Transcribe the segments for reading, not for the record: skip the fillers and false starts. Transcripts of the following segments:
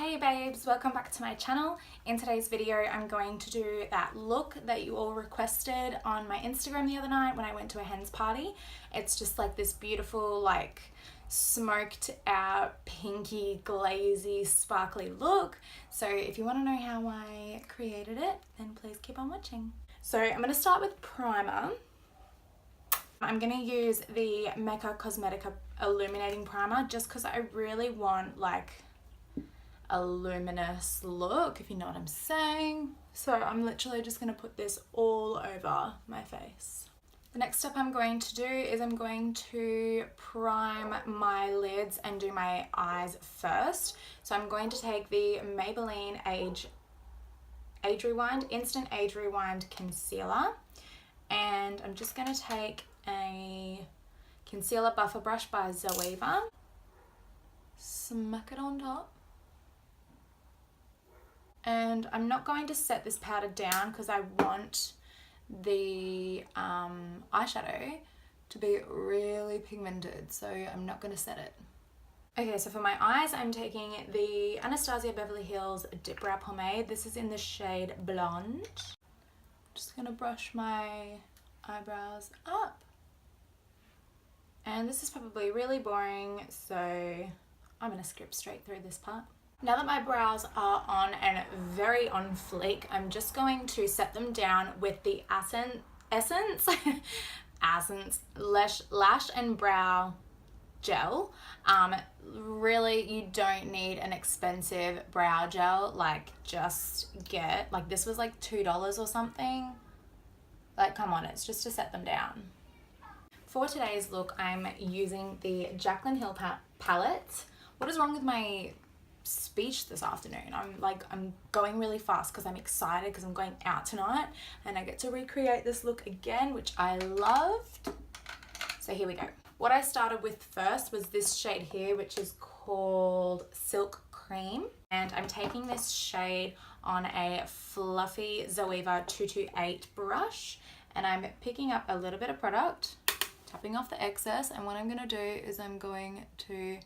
Hey babes, welcome back to my channel. In today's video I'm going to do that look that you all requested on my Instagram the other night when I went to a hen's party. It's just like this beautiful like smoked out pinky glazy sparkly look. So if you want to know how I created it, then please keep on watching. So I'm going to start with primer. I'm going to use the Mecca Cosmetica illuminating primer just because I really want like a luminous look, if you know what I'm saying. So I'm literally just going to put this all over my face. The next step I'm going to do is I'm going to prime my lids and do my eyes first. So I'm going to take the Maybelline Age Rewind Instant Age Rewind Concealer, and I'm just going to take a concealer buffer brush by Zoeva, smack it on top. And I'm not going to set this powder down because I want the eyeshadow to be really pigmented, so I'm not going to set it. Okay, so for my eyes I'm taking the Anastasia Beverly Hills Dip Brow Pomade. This is in the shade Blonde. Just going to brush my eyebrows up. And this is probably really boring, so I'm going to skip straight through this part. Now that my brows are on and very on fleek, I'm just going to set them down with the Essence Lash and Brow Gel. Really, you don't need an expensive brow gel. Like, just get, like, this was like $2 or something. Like, come on, it's just to set them down. For today's look, I'm using the Jaclyn Hill palette. What is wrong with my speech this afternoon? I'm going really fast because I'm excited because I'm going out tonight and I get to recreate this look again, which I loved. So here we go. What I started with first was this shade here, which is called Silk Cream, and I'm taking this shade on a fluffy Zoeva 228 brush, and I'm picking up a little bit of product, tapping off the excess, and what I'm going to do is I'm going to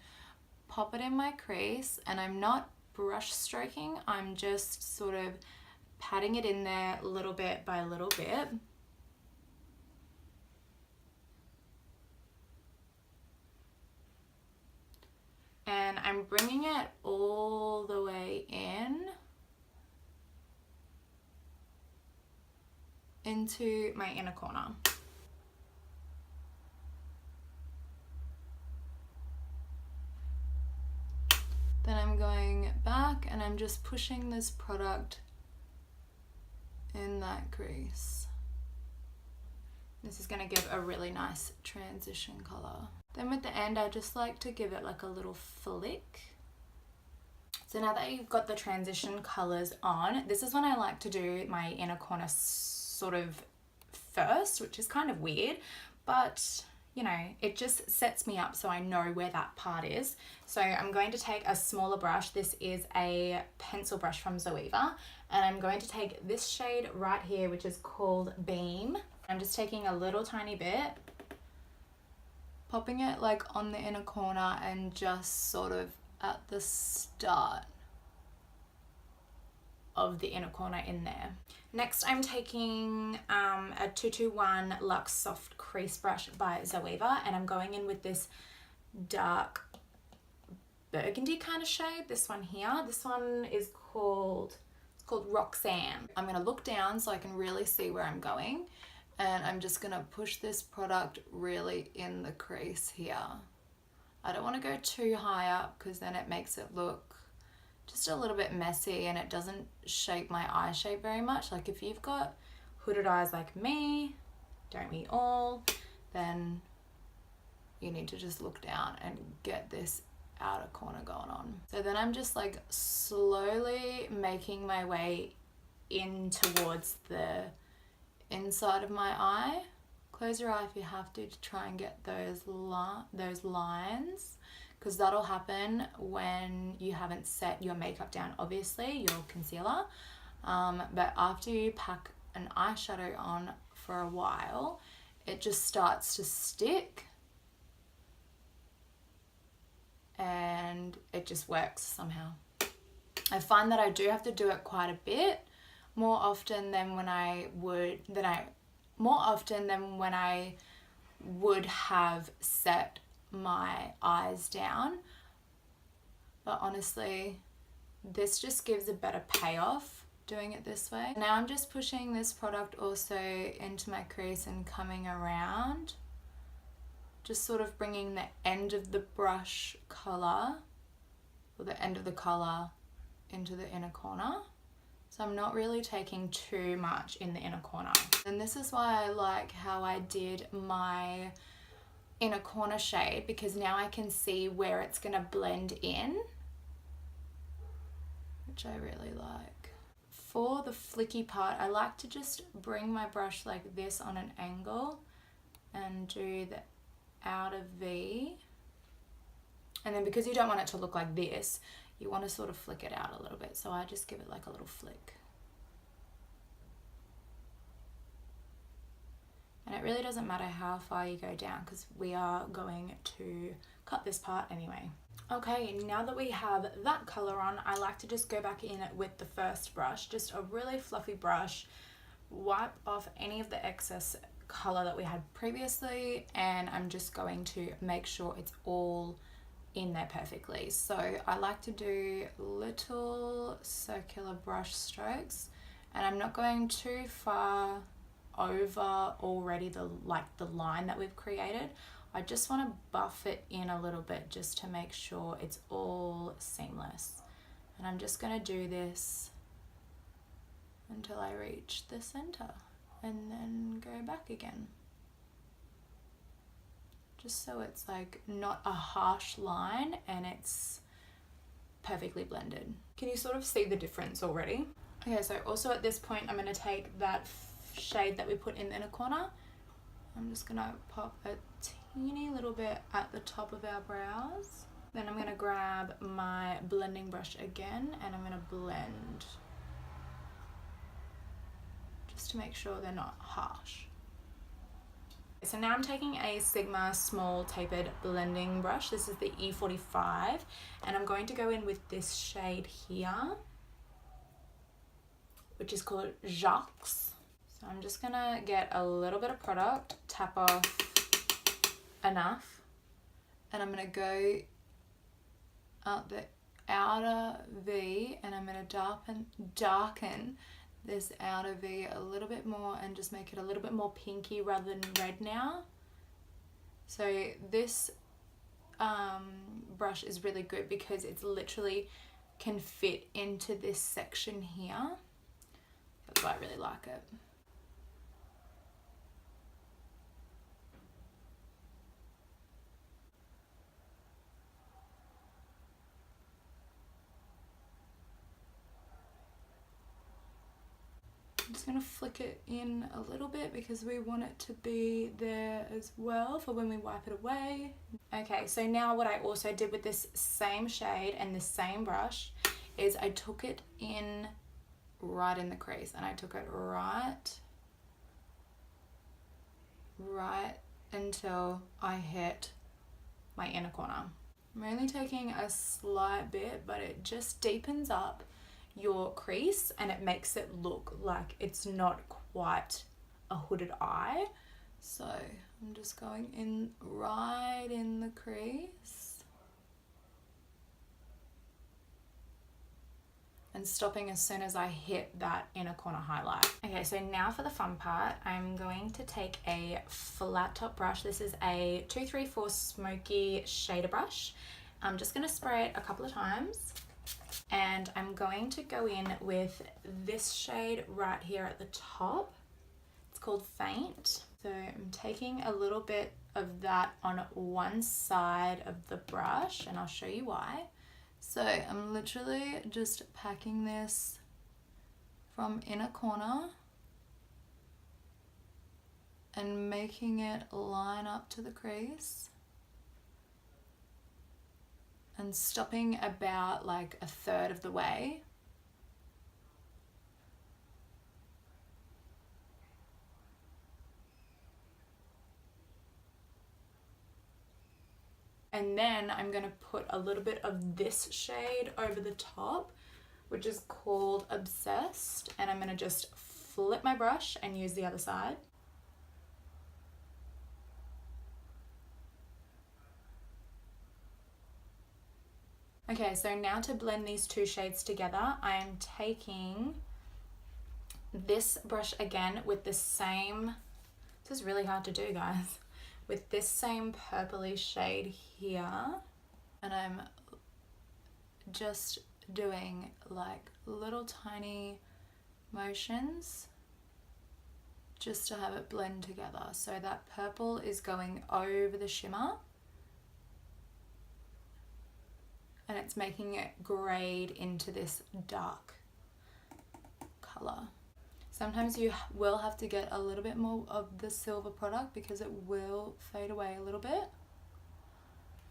pop it in my crease, and I'm not brush stroking, I'm just sort of patting it in there little bit by little bit. And I'm bringing it all the way into my inner corner. Then I'm going back and I'm just pushing this product in that crease. This is going to give a really nice transition color. Then with the end, I just like to give it like a little flick. So now that you've got the transition colors on, this is when I like to do my inner corner sort of first, which is kind of weird, but you know, it just sets me up so I know where that part is. So I'm going to take a smaller brush. This is a pencil brush from Zoeva, and I'm going to take this shade right here, which is called Beam. I'm just taking a little tiny bit, popping it like on the inner corner and just sort of at the start of the inner corner in there. Next, I'm taking a 221 Luxe Soft Crease Brush by Zoeva, and I'm going in with this dark burgundy kind of shade, this one here. This one is called Roxanne. I'm going to look down so I can really see where I'm going, and I'm just going to push this product really in the crease here. I don't want to go too high up because then it makes it look just a little bit messy and it doesn't shape my eye shape very much. Like if you've got hooded eyes like me, don't we all, then you need to just look down and get this outer corner going on. So then I'm just like slowly making my way in towards the inside of my eye. Close your eye if you have to try and get those lines, because that'll happen when you haven't set your makeup down, obviously, your concealer. But after you pack an eyeshadow on for a while, it just starts to stick and it just works somehow. I find that I do have to do it quite a bit more often than when I would have set my eyes down. But honestly, this just gives a better payoff doing it this way. Now I'm just pushing this product also into my crease and coming around, just sort of bringing the end of the brush color, or the end of the color, into the inner corner. So I'm not really taking too much in the inner corner. And this is why I like how I did my inner corner shade, because now I can see where it's gonna blend in, which I really like. For the flicky part, I like to just bring my brush like this on an angle and do the outer V. And then because you don't want it to look like this, you want to sort of flick it out a little bit. So I just give it like a little flick. And it really doesn't matter how far you go down, because we are going to cut this part anyway. Okay, now that we have that color on, I like to just go back in with the first brush, just a really fluffy brush, wipe off any of the excess color that we had previously, and I'm just going to make sure it's all in there perfectly. So I like to do little circular brush strokes, and I'm not going too far over already the line that we've created. I just want to buff it in a little bit just to make sure it's all seamless. And I'm just going to do this until I reach the center, and then go back again. Just so it's like not a harsh line and it's perfectly blended. Can you sort of see the difference already? Okay, so also at this point, I'm going to take that shade that we put in the inner corner. I'm just going to pop a teeny little bit at the top of our brows. Then I'm going to grab my blending brush again, and I'm going to blend just to make sure they're not harsh. So now I'm taking a Sigma small tapered blending brush. This is the E45, and I'm going to go in with this shade here, which is called Jaclyn. So I'm just gonna get a little bit of product, tap off enough, and I'm gonna go out the outer V, and I'm gonna darken this outer V a little bit more and just make it a little bit more pinky rather than red now. So this brush is really good because it's literally can fit into this section here. That's why I really like it. I'm just going to flick it in a little bit because we want it to be there as well for when we wipe it away. Okay, so now what I also did with this same shade and this same brush is I took it in right in the crease, and I took it right until I hit my inner corner. I'm only taking a slight bit, but it just deepens up your crease and it makes it look like it's not quite a hooded eye. So I'm just going in right in the crease and stopping as soon as I hit that inner corner highlight. Okay, so now for the fun part, I'm going to take a flat top brush. This is a 234 Smoky shader brush. I'm just going to spray it a couple of times, and I'm going to go in with this shade right here at the top. It's called Faint. So I'm taking a little bit of that on one side of the brush, and I'll show you why. So I'm literally just packing this from inner corner and making it line up to the crease, and stopping about like a third of the way. And then I'm going to put a little bit of this shade over the top which is called Obsessed, and I'm going to just flip my brush and use the other side. Okay, so now to blend these two shades together, I am taking this brush again with the same, this is really hard to do, guys, with this same purpley shade here, and I'm just doing like little tiny motions just to have it blend together. So that purple is going over the shimmer and it's making it grade into this dark color. Sometimes you will have to get a little bit more of the silver product because it will fade away a little bit,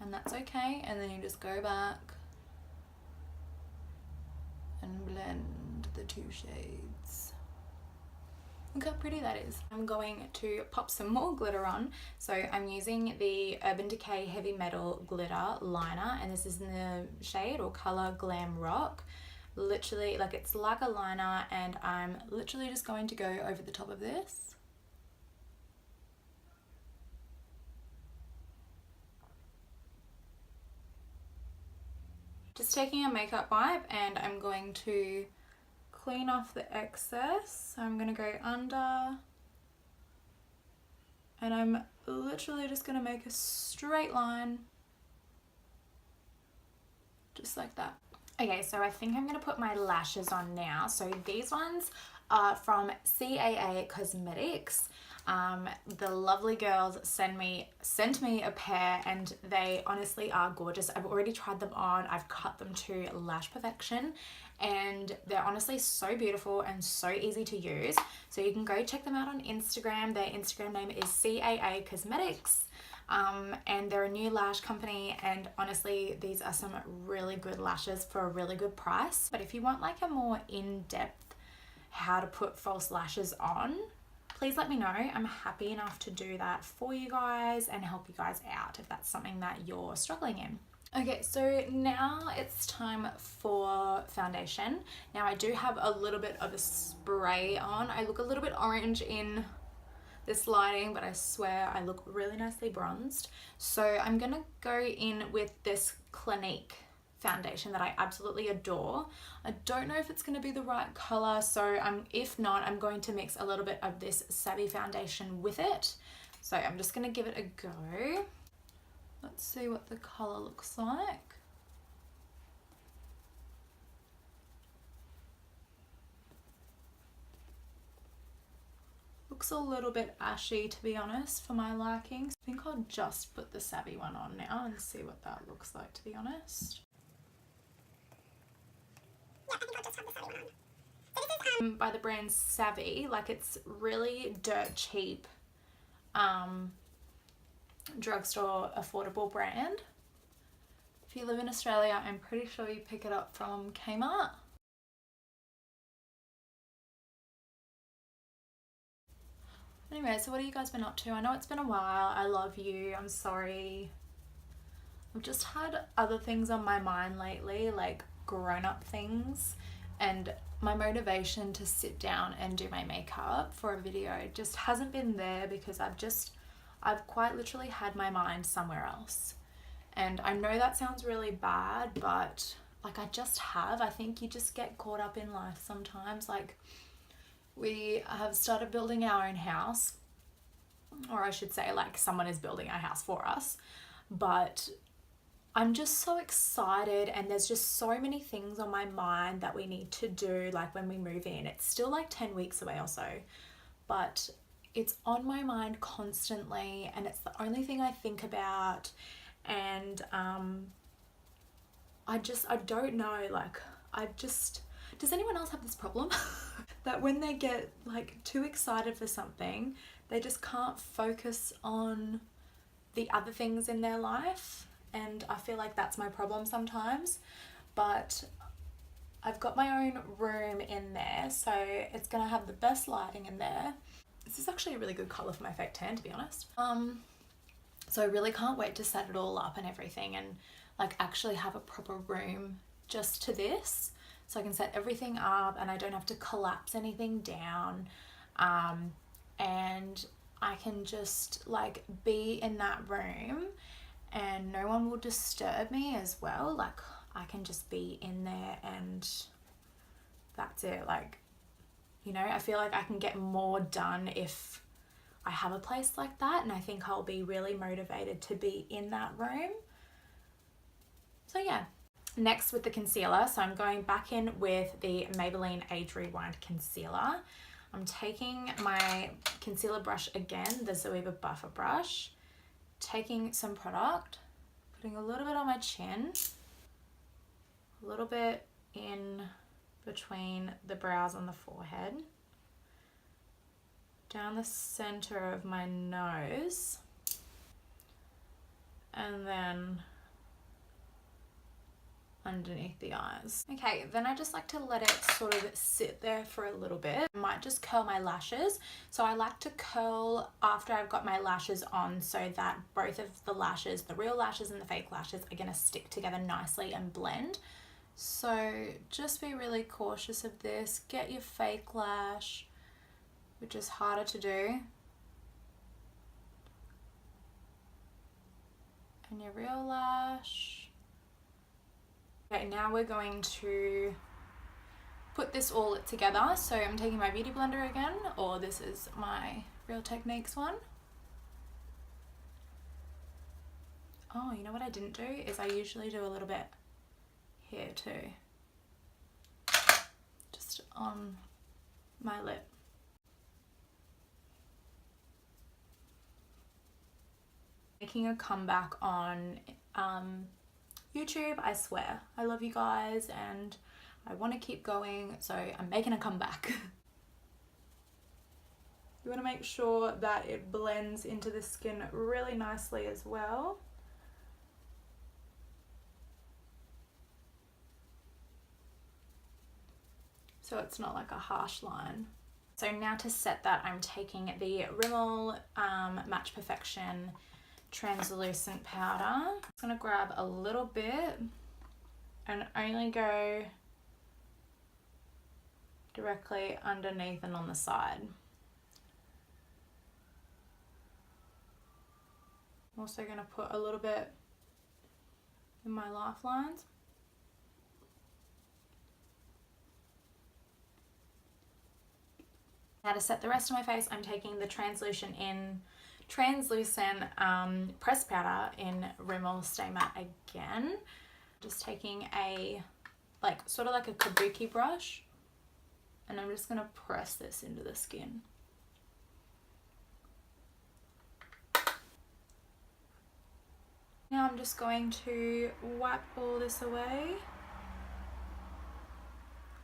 and that's okay. And then you just go back and blend the two shades. Look how pretty that is. I'm going to pop some more glitter on. So I'm using the Urban Decay Heavy Metal Glitter Liner, and this is in the shade or color Glam Rock. Literally, like, it's like a liner, and I'm literally just going to go over the top of this. Just taking a makeup wipe, and I'm going to clean off the excess. So I'm going to go under, and I'm literally just going to make a straight line just like that. Okay, so I think I'm going to put my lashes on now. So these ones are from CAA Cosmetics. The lovely girls sent me a pair, and they honestly are gorgeous. I've already tried them on. I've cut them to lash perfection, and they're honestly so beautiful and so easy to use. So you can go check them out on Instagram. Their Instagram name is CAA Cosmetics. And they're a new lash company, and honestly these are some really good lashes for a really good price. But if you want like a more in-depth how to put false lashes on, please let me know. I'm happy enough to do that for you guys and help you guys out if that's something that you're struggling in. Okay, so now it's time for foundation. Now I do have a little bit of a spray on. I look a little bit orange in this lighting, but I swear I look really nicely bronzed. So I'm gonna go in with this Clinique foundation that I absolutely adore. I don't know if it's gonna be the right color, so if not, I'm going to mix a little bit of this Savvy foundation with it. So I'm just gonna give it a go. Let's see what the color looks like. Looks a little bit ashy, to be honest, for my liking. I think I'll just put the Savvy one on now and see what that looks like, to be honest. Yeah, I think I'll just have the Savvy one on. So this is by the brand Savvy. Like, it's really dirt cheap drugstore affordable brand. If you live in Australia, I'm pretty sure you pick it up from Kmart. Anyway, so what have you guys been up to? I know it's been a while. I love you. I'm sorry. I've just had other things on my mind lately, like grown-up things, and my motivation to sit down and do my makeup for a video just hasn't been there because I've quite literally had my mind somewhere else. And I know that sounds really bad, but like I think you just get caught up in life sometimes. Like, we have started building our own house, or I should say like someone is building our house for us, but I'm just so excited, and there's just so many things on my mind that we need to do, like when we move in. It's still like 10 weeks away or so, but it's on my mind constantly, and it's the only thing I think about. And I don't know, like does anyone else have this problem? That when they get like too excited for something, they just can't focus on the other things in their life. And I feel like that's my problem sometimes. But I've got my own room in there, so it's gonna have the best lighting in there. This is actually a really good color for my fake tan, to be honest. So I really can't wait to set it all up and everything, and like actually have a proper room just to this. so I can set everything up and I don't have to collapse anything down, and I can just like be in that room and no one will disturb me as well. Like I can just be in there and that's it. Like, you know, I feel like I can get more done if I have a place like that, and I think I'll be really motivated to be in that room. So yeah. Next with the concealer, so I'm going back in with the Maybelline Age Rewind Concealer. I'm taking my concealer brush again, the Zoeva Buffer brush, taking some product, putting a little bit on my chin, a little bit in between the brows and the forehead, down the center of my nose, and then underneath the eyes. Okay, then I just like to let it sort of sit there for a little bit. I might just curl my lashes. So I like to curl after I've got my lashes on so that both of the lashes, the real lashes and the fake lashes, are gonna stick together nicely and blend. So just be really cautious of this. Get your fake lash, which is harder to do, and your real lash. Okay, now we're going to put this all together. So I'm taking my Beauty Blender again, or this is my Real Techniques one. Oh, you know what I didn't do is I usually do a little bit here too, just on my lip. Making a comeback on YouTube, I swear. I love you guys and I want to keep going, so I'm making a comeback. You want to make sure that it blends into the skin really nicely as well. So it's not like a harsh line. So now to set that, I'm taking the Rimmel Match Perfection translucent powder. I'm just gonna grab a little bit and only go directly underneath and on the side. I'm also gonna put a little bit in my lifelines. Now to set the rest of my face, I'm taking the translucent pressed powder in Rimmel Stay Matte again. Just taking a sort of like a kabuki brush, and I'm just gonna press this into the skin. Now I'm just going to wipe all this away.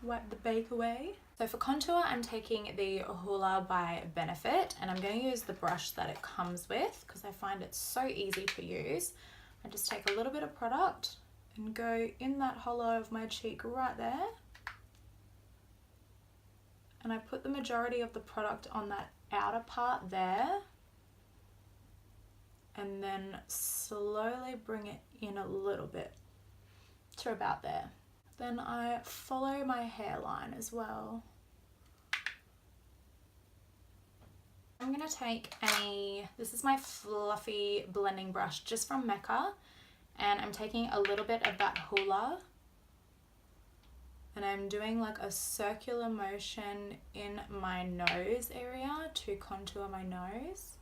Wipe the bake away. So for contour, I'm taking the Hoola by Benefit, and I'm going to use the brush that it comes with because I find it so easy to use. I just take a little bit of product and go in that hollow of my cheek right there. And I put the majority of the product on that outer part there. And then slowly bring it in a little bit to about there. Then I follow my hairline as well. I'm gonna take this is my fluffy blending brush just from Mecca, and I'm taking a little bit of that Hoola, and I'm doing like a circular motion in my nose area to contour my nose.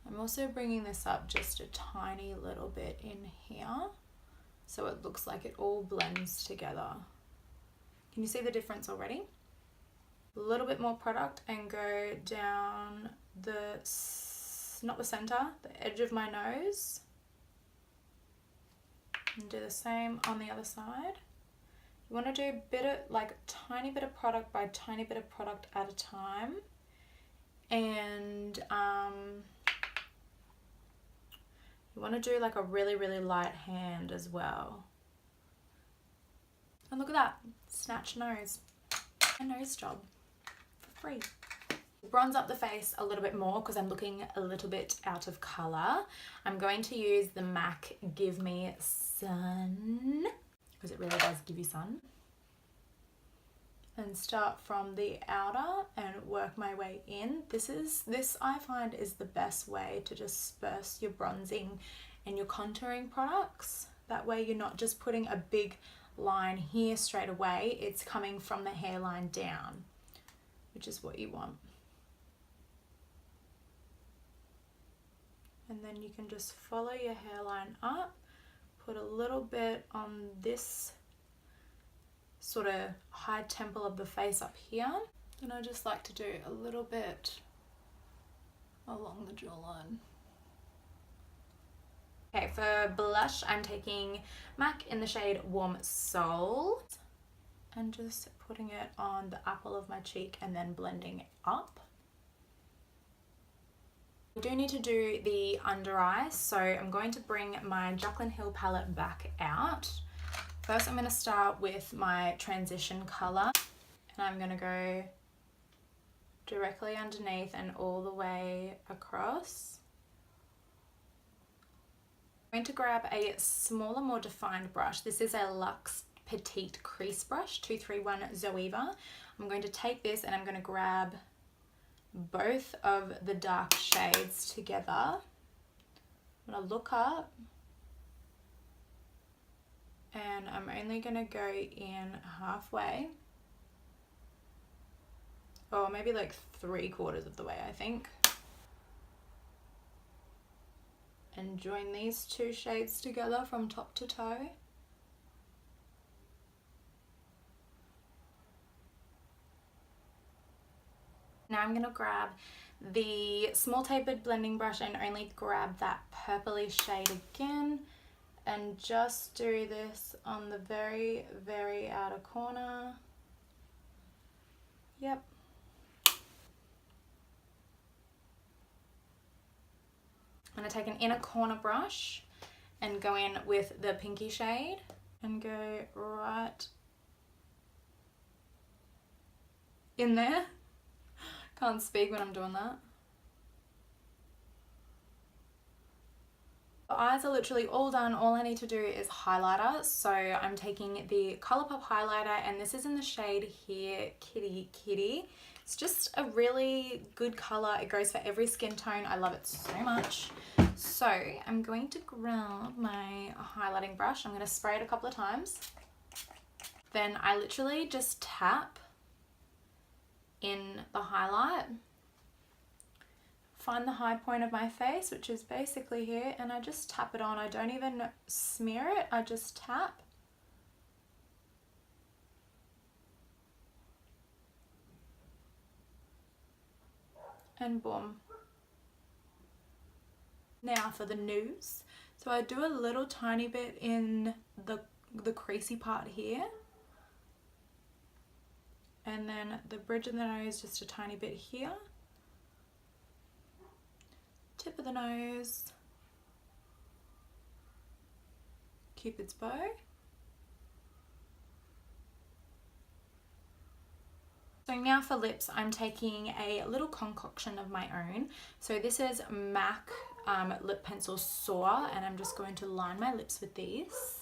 I'm also bringing this up just a tiny little bit in here, so it looks like it all blends together. Can you see the difference already? A little bit more product and go down not the center, the edge of my nose. And do the same on the other side. You want to do tiny bit of product by tiny bit of product at a time. And you want to do like a really, really light hand as well. And look at that, snatch nose. A nose job for free. Bronze up the face a little bit more because I'm looking a little bit out of color. I'm going to use the MAC Give Me Sun because it really does give you sun. and start from the outer and work my way in. This I find is the best way to disperse your bronzing and your contouring products. That way you're not just putting a big line here straight away, it's coming from the hairline down, which is what you want. And then you can just follow your hairline up, put a little bit on this sort of high temple of the face up here. And I just like to do a little bit along the jawline. Okay, for blush, I'm taking MAC in the shade Warm Soul and just putting it on the apple of my cheek and then blending it up. I do need to do the under eye, so I'm going to bring my Jaclyn Hill palette back out. First, I'm going to start with my transition color, and I'm going to go directly underneath and all the way across. I'm going to grab a smaller, more defined brush. This is a Luxe Petite Crease brush, 231 Zoeva. I'm going to take this and I'm going to grab both of the dark shades together. I'm going to look up and I'm only going to go in halfway, or maybe like 3/4 of the way, I think, and join these two shades together from top to toe. Now I'm going to grab the small tapered blending brush and only grab that purpley shade again and just do this on the very, very outer corner. Yep. I'm going to take an inner corner brush and go in with the pinky shade and go right in there. Can't speak when I'm doing that. The eyes are literally all done. All I need to do is highlighter. So I'm taking the Colourpop highlighter and this is in the shade here, Kitty Kitty. It's just a really good colour. It goes for every skin tone. I love it so much. So I'm going to grab my highlighting brush. I'm going to spray it a couple of times. Then I literally just tap in the highlight. Find the high point of my face, which is basically here, and I just tap it on. I don't even smear it, I just tap. And boom. Now for the nose. So I do a little tiny bit in the creasy part here. And then the bridge of the nose, just a tiny bit here. Tip of the nose. Cupid's bow. So now for lips, I'm taking a little concoction of my own. So this is MAC Lip Pencil Soar, and I'm just going to line my lips with these.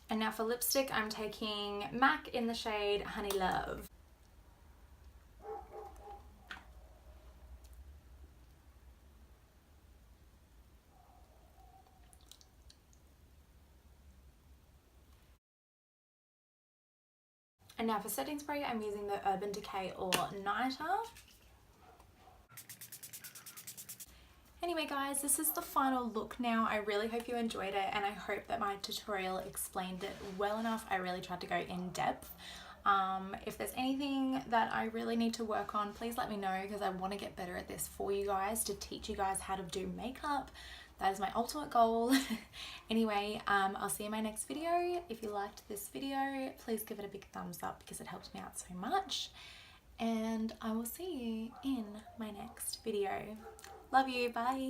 And now for lipstick, I'm taking MAC in the shade Honey Love. And now for setting spray, I'm using the Urban Decay All Nighter. Anyway guys, this is the final look now. I really hope you enjoyed it and I hope that my tutorial explained it well enough. I really tried to go in depth. If there's anything that I really need to work on, please let me know, because I want to get better at this for you guys, to teach you guys how to do makeup. That is my ultimate goal. Anyway, I'll see you in my next video. If you liked this video, please give it a big thumbs up because it helps me out so much. And I will see you in my next video. Love you, bye.